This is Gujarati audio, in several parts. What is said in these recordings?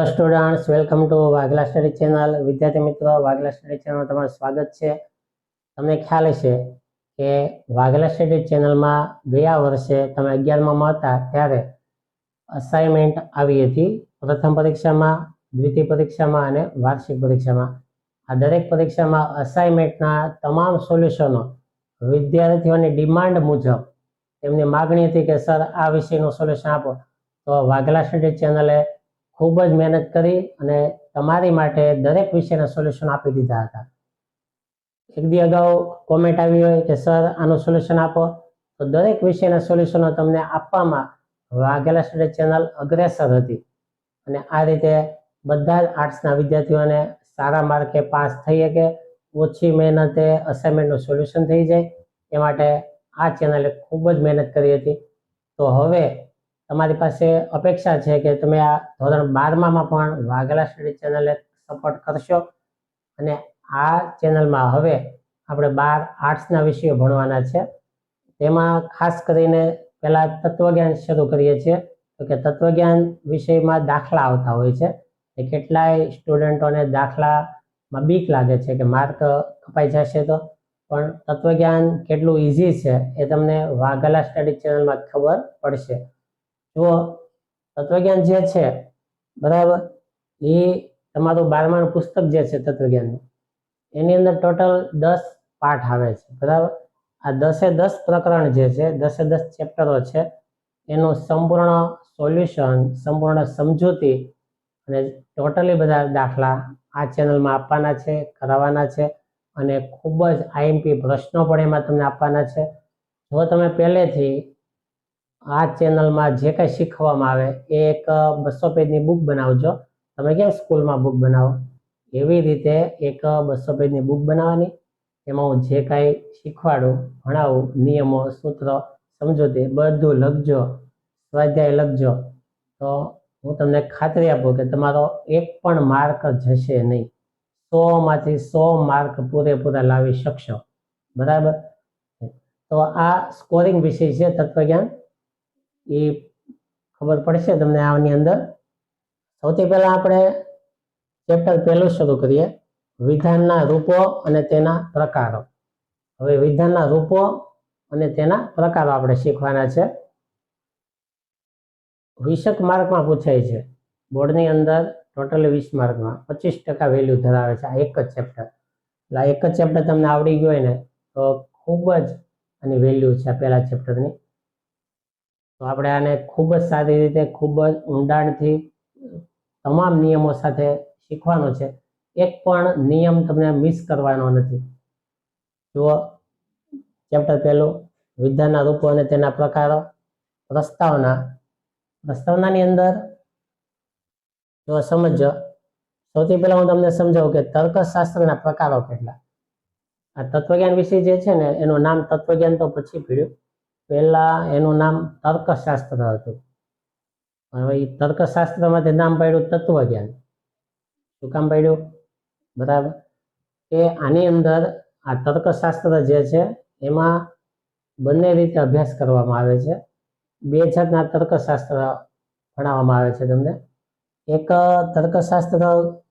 Hello students, welcome to Vaghela study channel. વિદ્યાર્થી મિત્રો, વાઘેલા સ્ટડી ચેનલમાં તમારું સ્વાગત છે. તમને ખ્યાલ હશે કે વાઘેલા સ્ટડી ચેનલમાં ગયા વર્ષે તમે 11માં હતા ત્યારે અસાઇનમેન્ટ આવી હતી. પ્રથમ પરીક્ષામાં, દ્વિતીય પરીક્ષામાં અને વાર્ષિક પરીક્ષામાં. આ દરેક પરીક્ષામાં અસાઇનમેન્ટના તમામ સોલ્યુશનો વિદ્યાર્થીઓની ડિમાન્ડ મુજબ એમની માગણી હતી કે સર આ વિષયનું સોલ્યુશન આપો. તો વાઘેલા સ્ટડી ચેનલે ખૂબ જ મહેનત કરી અને તમારી માટે દરેક વિષયના સોલ્યુશન આપી દીધા હતા. એક દી અગાઉ કોમેન્ટ આવી હોય કે સર આનું સોલ્યુશન આપો, તો દરેક વિષયના સોલ્યુશનો તમને આપવામાં વાઘેલા સ્ટડી ચેનલ અગ્રેસર હતી. અને આ રીતે બધા જ આર્ટ્સના વિદ્યાર્થીઓને સારા માર્કે પાસ થઈ શકે, ઓછી મહેનતે અસાઇનમેન્ટનું સોલ્યુશન થઈ જાય, એ માટે આ ચેનલે ખૂબ જ મહેનત કરી હતી. તો હવે તમારી પાસે અપેક્ષા છે કે તમે આ ધોરણ 12માં પણ વાઘેલા સ્ટડી ચેનલે સપોર્ટ કરશો. અને આ ચેનલમાં હવે આપણે 12 આર્ટ્સના વિષયો ભણવાના છે. તેમાં ખાસ કરીને પહેલા તત્વજ્ઞાન શરૂ કરીએ છીએ. તો કે તત્વજ્ઞાન વિષયમાં દાખલા આવતા હોય છે. કેટલાય સ્ટુડન્ટોને દાખલામાં બીક લાગે છે કે માર્ક કપાઈ જશે તો, પણ તત્વજ્ઞાન કેટલું ઇઝી છે એ તમને વાઘેલા સ્ટડી ચેનલમાં ખબર પડશે. જુઓ, તત્વજ્ઞાન જે છે બરાબર, એ તમારું 12માનું પુસ્તક જે છે તત્વજ્ઞાનનું, એની અંદર ટોટલ 10 પાઠ આવે છે બરાબર. આ 10 પ્રકરણ જે છે, 10 ચેપ્ટરો છે, એનું સંપૂર્ણ સોલ્યુશન, સંપૂર્ણ સમજૂતી અને ટોટલી બધા દાખલા આ ચેનલમાં આપવાના છે, કરાવવાના છે. અને ખૂબ જ આઈએમપી પ્રશ્નો પણ એમાં તમને આપવાના છે. જો તમે પહેલેથી આ ચેનલમાં જે કંઈ શીખવામાં આવે એ એક 200 પેજની બુક બનાવજો. તમે કેમ સ્કૂલમાં બુક બનાવો એવી રીતે એક 200 પેજની બુક બનાવવાની. એમાં હું જે કાંઈ શીખવાડું, ભણાવું, નિયમો, સૂત્રો, સમજૂતી બધું લખજો, સ્વાધ્યાય લખજો. તો હું તમને ખાતરી આપું કે તમારો એક પણ માર્ક જશે નહીં. 100માંથી 100 માર્ક પૂરેપૂરા લાવી શકશો બરાબર. તો આ સ્કોરિંગ વિષય છે તત્વજ્ઞાન, એ ખબર પડશે તમને આની અંદર. સૌથી પહેલા આપણે ચેપ્ટર પહેલું શરૂ કરીએ, વિધાનના રૂપો અને તેના પ્રકારો. હવે વિધાનના રૂપો અને તેના પ્રકારો આપણે શીખવાના છે. 20 માર્કમાં પૂછાય છે બોર્ડની અંદર. ટોટલી 20 માર્કમાં 25% વેલ્યુ ધરાવે છે આ એક જ ચેપ્ટર. એટલે આ એક જ ચેપ્ટર તમને આવડી ગયું હોય ને તો ખૂબ જ આની વેલ્યુ છે આ પહેલા ચેપ્ટરની. તો આપણે આને ખૂબ જ સારી રીતે, ખૂબ જ ઊંડાણથી તમામ નિયમો સાથે શીખવાનો છે. એક પણ નિયમ તમને મિસ કરવાનો નથી. જુઓ, ચેપ્ટર પહેલું, વિધાનના રૂપો અને તેના પ્રકારો. પ્રસ્તાવનાની અંદર જો સમજો, સૌથી પહેલા હું તમને સમજાવું કે તર્કશાસ્ત્રના પ્રકારો કેટલા. આ તત્વજ્ઞાન વિષય જે છે ને, એનું નામ તત્વજ્ઞાન તો પછી પડ્યું, પહેલા એનું નામ તર્કશાસ્ત્ર હતું. હવે એ તર્કશાસ્ત્રમાંથી નામ પાડ્યું તત્વજ્ઞાન. શું કામ પાડ્યું બરાબર? કે આની અંદર આ તર્કશાસ્ત્ર જે છે એમાં બંને રીતે અભ્યાસ કરવામાં આવે છે. 2 જાતના તર્કશાસ્ત્ર ભણાવવામાં આવે છે તમને. એક તર્કશાસ્ત્ર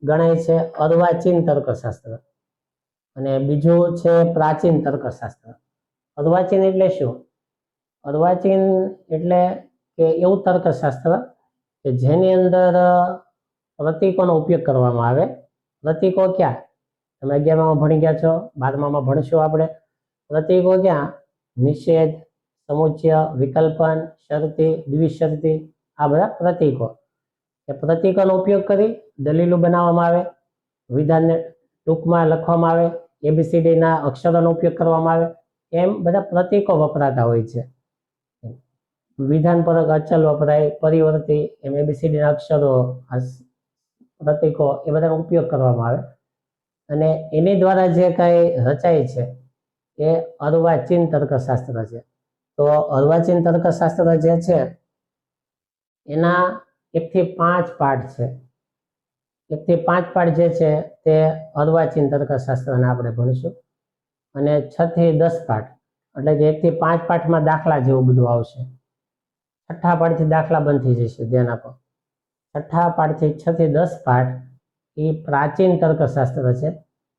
ગણાય છે અર્વાચીન તર્કશાસ્ત્ર, અને બીજું છે પ્રાચીન તર્કશાસ્ત્ર. અર્વાચીન એટલે શું? અર્વાચીન એટલે કે એવું તર્કશાસ્ત્ર કે જેની અંદર પ્રતીકોનો ઉપયોગ કરવામાં આવે. પ્રતીકો ક્યાં? તમે 11માં ભણી ગયા છો, 12માં ભણશું આપણે. પ્રતીકો ક્યાં? નિષેધ, સમુચ્ચય, વિકલ્પન, શરતી, દ્વિશરતી, આ બધા પ્રતીકો. એ પ્રતીકોનો ઉપયોગ કરી દલીલો બનાવવામાં આવે, વિધાનને ટૂંકમાં લખવામાં આવે, ABCDના અક્ષરોનો ઉપયોગ કરવામાં આવે. એમ બધા પ્રતીકો વપરાતા હોય છે. વિધાન પરક અચલ વપરાય, પરિવર્તી, એમ ABCDના અક્ષરો, પ્રતીકો, એ બધાનો ઉપયોગ કરવામાં આવે. અને એની દ્વારા જે કાંઈ રચાય છે એ અર્વાચીન તર્કશાસ્ત્ર છે. તો અર્વાચીન તર્કશાસ્ત્ર જે છે એના 1 થી 5 પાઠ છે. 1 થી 5 પાઠ જે છે તે અર્વાચીન તર્કશાસ્ત્રના આપણે ભણીશું. અને 6 થી 10 પાઠ, એટલે કે 1 થી 5 પાઠમાં દાખલા જેવું બધું આવશે. 6થા પાઠથી દાખલા બંધ થઈ જશે, ધ્યાન આપો. છઠ્ઠા પાઠથી 6 થી 10 પાઠ એ પ્રાચીન તર્કશાસ્ત્ર છે.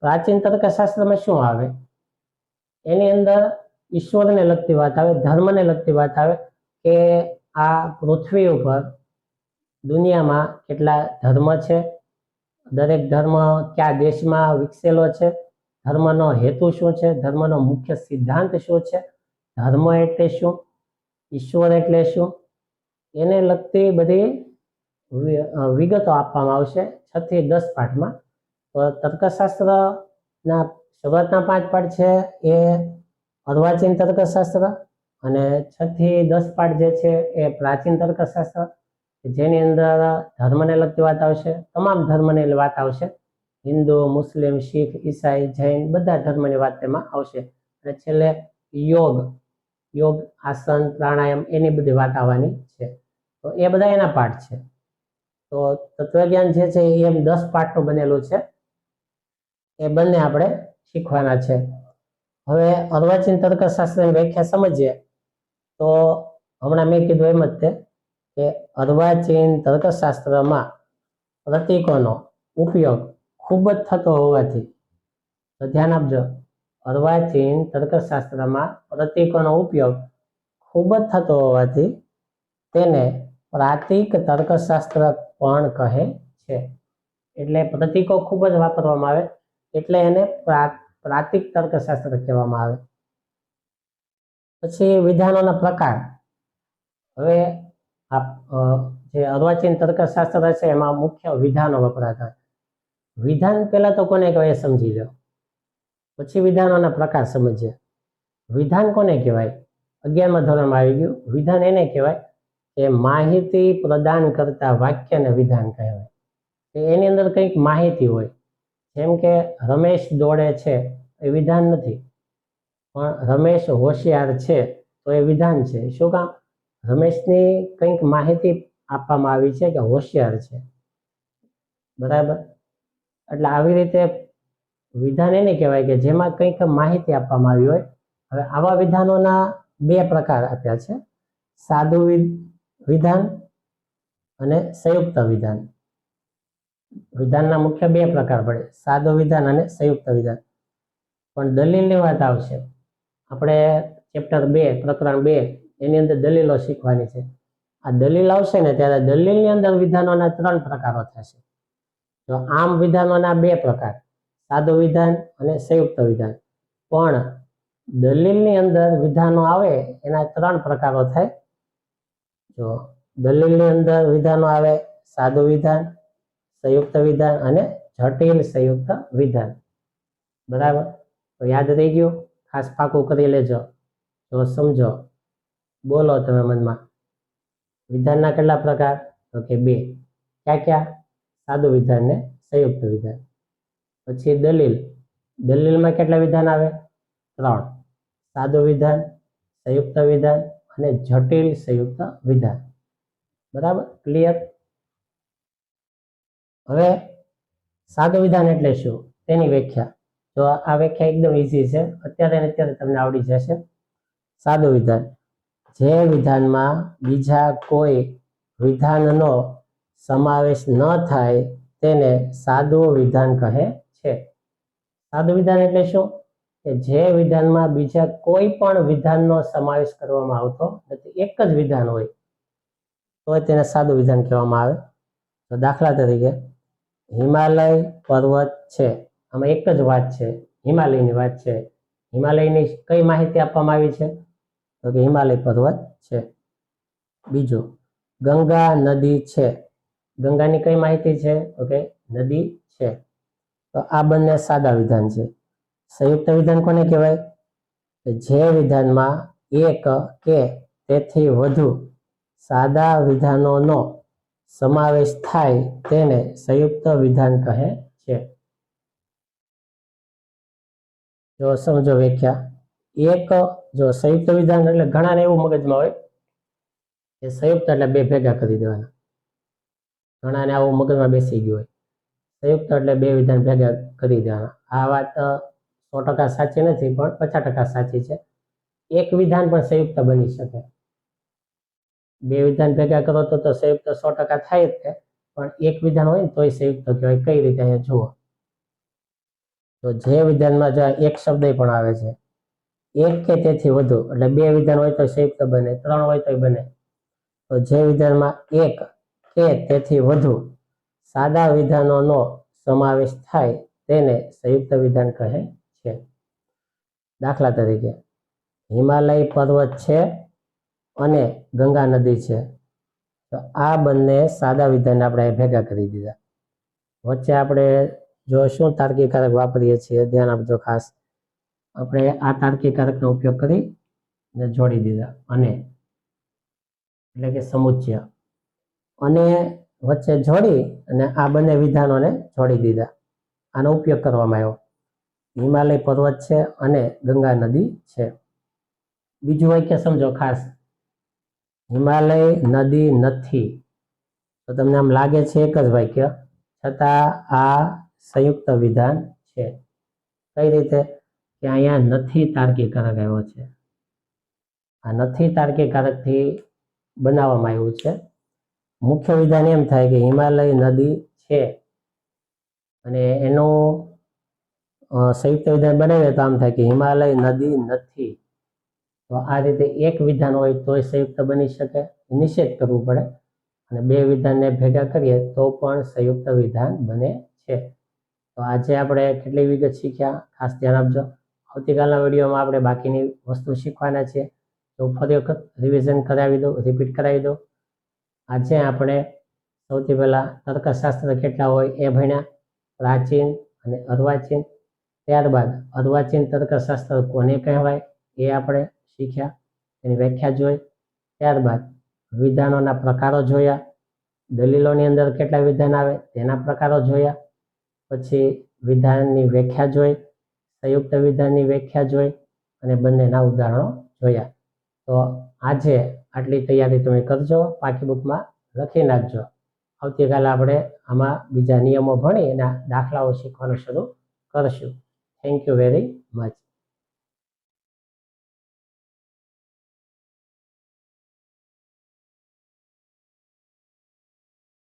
પ્રાચીન તર્કશાસ્ત્રમાં શું આવે? એની અંદર ઈશ્વરને લગતી વાત આવે, ધર્મને લગતી વાત આવે કે આ પૃથ્વી ઉપર દુનિયામાં કેટલા ધર્મ છે, દરેક ધર્મ કયા દેશમાં વિકસેલો છે, ધર્મનો હેતુ શું છે, ધર્મનો મુખ્ય સિદ્ધાંત શું છે, ધર્મ એટલે શું, ઈશ્વર એટલે શું, એને લગતી બધી વિગતો આપવામાં આવશે 6 થી 10 પાઠમાં. તો તર્કશાસ્ત્રના શરૂઆતના 5 પાઠ છે એ અર્વાચીન તર્કશાસ્ત્ર, અને 6 થી 10 પાઠ જે છે એ પ્રાચીન તર્કશાસ્ત્ર, જેની અંદર ધર્મને લગતી વાત આવશે, તમામ ધર્મની વાત આવશે, હિન્દુ, મુસ્લિમ, શીખ, ઈસાઈ, જૈન બધા ધર્મની વાત તેમાં આવશે. અને છેલ્લે યોગ, આસન, પ્રાણાયામ એની બધી વાત આવવાની છે. તો એ બધા એના પાઠ છે. તો તત્વજ્ઞાન જે છે એ 10 પાઠનું બનેલું છે. એ બંને આપણે શીખવાના છે. હવે અર્વાચીન તર્કશાસ્ત્રની વ્યાખ્યા સમજીએ તો હમણાં મેં કીધું એમ જ કે અર્વાચીન તર્કશાસ્ત્રમાં પ્રતીકોનો ઉપયોગ ખૂબ જ થતો હોવાથી, તો ધ્યાન આપજો, અર્વાચીન તર્કશાસ્ત્રમાં પ્રતીકોનો ઉપયોગ ખૂબ જ થતો હોવાથી તેને પ્રાતિક તર્કશાસ્ત્ર પણ કહે છે. એટલે પ્રતીકો ખૂબ જ વાપરવામાં આવે એટલે એને પ્રાતિક તર્કશાસ્ત્ર કહેવામાં આવે. પછી વિધાનોના પ્રકાર. હવે જે અર્વાચીન તર્કશાસ્ત્ર છે એમાં મુખ્ય વિધાનો વપરાતા. વિધાન પહેલા તો કોને કહેવાય સમજી લો, પછી વિધાનોના પ્રકાર સમજીએ. વિધાન કોને કહેવાય? 11મા ધોરણમાં આવી ગયું. વિધાન એને કહેવાય કે માહિતી પ્રદાન કરતા વાક્યને વિધાન કહેવાય. એની અંદર કંઈક માહિતી હોય, જેમ કે રમેશ દોડે છે એ વિધાન નથી, પણ રમેશ હોશિયાર છે તો એ વિધાન છે. શું કામ? રમેશની કંઈક માહિતી આપવામાં આવી છે કે હોશિયાર છે, બરાબર. એટલે આવી રીતે વિધાન એને કહેવાય કે જેમાં કંઈક માહિતી આપવામાં આવી હોય. હવે આવા વિધાનોના 2 પ્રકાર આપ્યા છે, સાદું વિધાન અને સંયુક્ત વિધાન. વિધાનના મુખ્ય 2 પ્રકાર પડે, સાદું વિધાન અને સંયુક્ત વિધાન. પણ દલીલની વાત આવશે, આપણે ચેપ્ટર 2 પ્રકરણ 2 એની અંદર દલીલો શીખવાની છે. આ દલીલ આવશે ને ત્યારે દલીલની અંદર વિધાનોના 3 પ્રકારો થશે. તો આમ વિધાનોના 2 પ્રકાર, સાદું વિધાન અને સંયુક્ત વિધાન. પણ દલીલની અંદર વિધાનો આવે એના 3 પ્રકારો થાય. જો દલીલની અંદર વિધાનો આવે સાદું વિધાન, સંયુક્ત વિધાન અને જટિલ સંયુક્ત વિધાન. બરાબર. તો યાદ રહી ગયું? ખાસ પાકું કરી લેજો. તો સમજો, બોલો તમે મનમાં. વિધાનના કેટલા પ્રકાર? તો કે 2. ક્યાં ક્યાં? સાદું વિધાન ને સંયુક્ત વિધાન. પછી દલીલમાં કેટલા વિધાન આવે? 3. સાદું વિધાન, સંયુક્ત વિધાન અને જટિલ સંયુક્ત વિધાન. બરાબર, ક્લિયર? હવે સાદું વિધાન એટલે શું તેની વ્યાખ્યા. તો આ વ્યાખ્યા એકદમ ઈઝી છે, અત્યારે તમને આવડી જશે. સાદું વિધાન, જે વિધાનમાં બીજા કોઈ વિધાનનો સમાવેશ ન થાય તેને સાદું વિધાન કહે છે. સાદું વિધાન એટલે શું? કે જે વિધાનમાં બીજા કોઈ પણ વિધાનનો સમાવેશ કરવામાં આવતો નથી, એક જ વિધાન હોય તો તેને સાદું વિધાન કહેવામાં આવે. તો દાખલા તરીકે હિમાલય પર્વત છે, આમાં એક જ વાત છે, હિમાલયની વાત છે. હિમાલયની કઈ માહિતી આપવામાં આવી છે? તો કે હિમાલય પર્વત છે. બીજું, ગંગા નદી છે, ગંગાની કઈ માહિતી છે? તો કે નદી છે. તો આ બંને સાદા વિધાન છે. સંયુક્ત વિધાન કોને કહેવાય? કે જે વિધાનમાં એક કે તેથી વધુ સાદા વિધાનોનો સમાવેશ થાય તેને સંયુક્ત વિધાન કહે છે. જો સમજો વ્યાખ્યા. જો સંયુક્ત વિધાન એટલે ઘણાને એવું મગજમાં હોય કે સંયુક્ત એટલે 2 ભેગા કરી દેવાના. ઘણાને આવું મગજમાં બેસી ગયું હોય, સંયુક્ત એટલે 2 વિધાન ભેગા કરી દેવાના. આ વાત 100% સાચી નથી, પણ 50% સાચી છે. એક વિધાન પણ સંયુક્ત બની શકે. 2 વિધાન ભેગા કરો તો સંયુક્ત 100% થાય જ છે, પણ એક વિધાન હોય ને તોય સંયુક્ત કહેવાય. કઈ રીતે અહીંયા જુઓ તો જે વિધાનમાં જો એક શબ્દ પણ આવે છે, એક કે તેથી વધુ, એટલે બે વિધાન હોય તો સંયુક્ત બને, ત્રણ હોય તો બને. તો જે વિધાનમાં એક કે તેથી વધુ સાદા વિધાનોનો સમાવેશ થાય તેને સંયુક્ત વિધાન કહે છે. દાખલા તરીકે હિમાલય પર્વત છે અને ગંગા નદી છે. તો આ બંને સાદા વિધાન આપણે ભેગા કરી દીધા. વચ્ચે આપણે જો શું તાર્કિકારક વાપરીએ છીએ ધ્યાન આપજો ખાસ. આપણે આ તાર્કિકારકનો ઉપયોગ કરી જોડી દીધા. અને એટલે કે સમુચ્ચય, અને વચ્ચે જોડી અને આ બંને વિધાનોને જોડી દીધા. આનો ઉપયોગ કરવામાં આવ્યો. હિમાલય પર્વત છે અને ગંગા નદી છે. બીજું વાક્ય સમજો ખાસ, હિમાલય નદી નથી. તો તમને આમ લાગે છે એક જ વાક્ય, છતાં આ સંયુક્ત વિધાન છે. કઈ રીતે કે અહીંયા નથી તાર્કિકારક આવ્યો છે. આ નથી તાર્કિકારકથી બનાવવામાં આવ્યું છે. મુખ્ય વિધાન એમ થાય કે હિમાલય નદી છે, અને એનું સંયુક્ત વિધાન બનાવીએ તો આમ થાય કે હિમાલય નદી નથી. તો આ રીતે એક વિધાન હોય તોય સંયુક્ત બની શકે, નિષેધ કરવું પડે, અને બે વિધાનને ભેગા કરીએ તો પણ સંયુક્ત વિધાન બને છે. તો આજે આપણે કેટલી વિગત શીખ્યા ખાસ ધ્યાન આપજો. આવતીકાલના વિડીયોમાં આપણે બાકીની વસ્તુ શીખવાના છીએ. તો ફરી વખત રિવિઝન કરાવી દો, રિપીટ કરાવી દો. આજે આપણે સૌથી પહેલા તર્કશાસ્ત્ર કેટલા હોય એ ભણ્યા, પ્રાચીન અને અર્વાચીન. ત્યારબાદ અર્વાચીન તર્કશાસ્ત્ર કોને કહેવાય એ આપણે શીખ્યા, એની વ્યાખ્યા જોઈ. ત્યારબાદ વિધાનોના પ્રકારો જોયા, દલીલોની અંદર કેટલા વિધાન આવે તેના પ્રકારો જોયા. પછી વિધાનની વ્યાખ્યા જોઈ, સંયુક્ત વિધાનની વ્યાખ્યા જોઈ, અને બંનેના ઉદાહરણો જોયા. તો આજે આટલી તૈયારી તમે કરજો, પાકી બુકમાં લખી નાખજો. આવતીકાલે આપણે આમાં બીજા નિયમો ભણી અને દાખલાઓ શીખવાનું શરૂ કરશું. Thank you very much.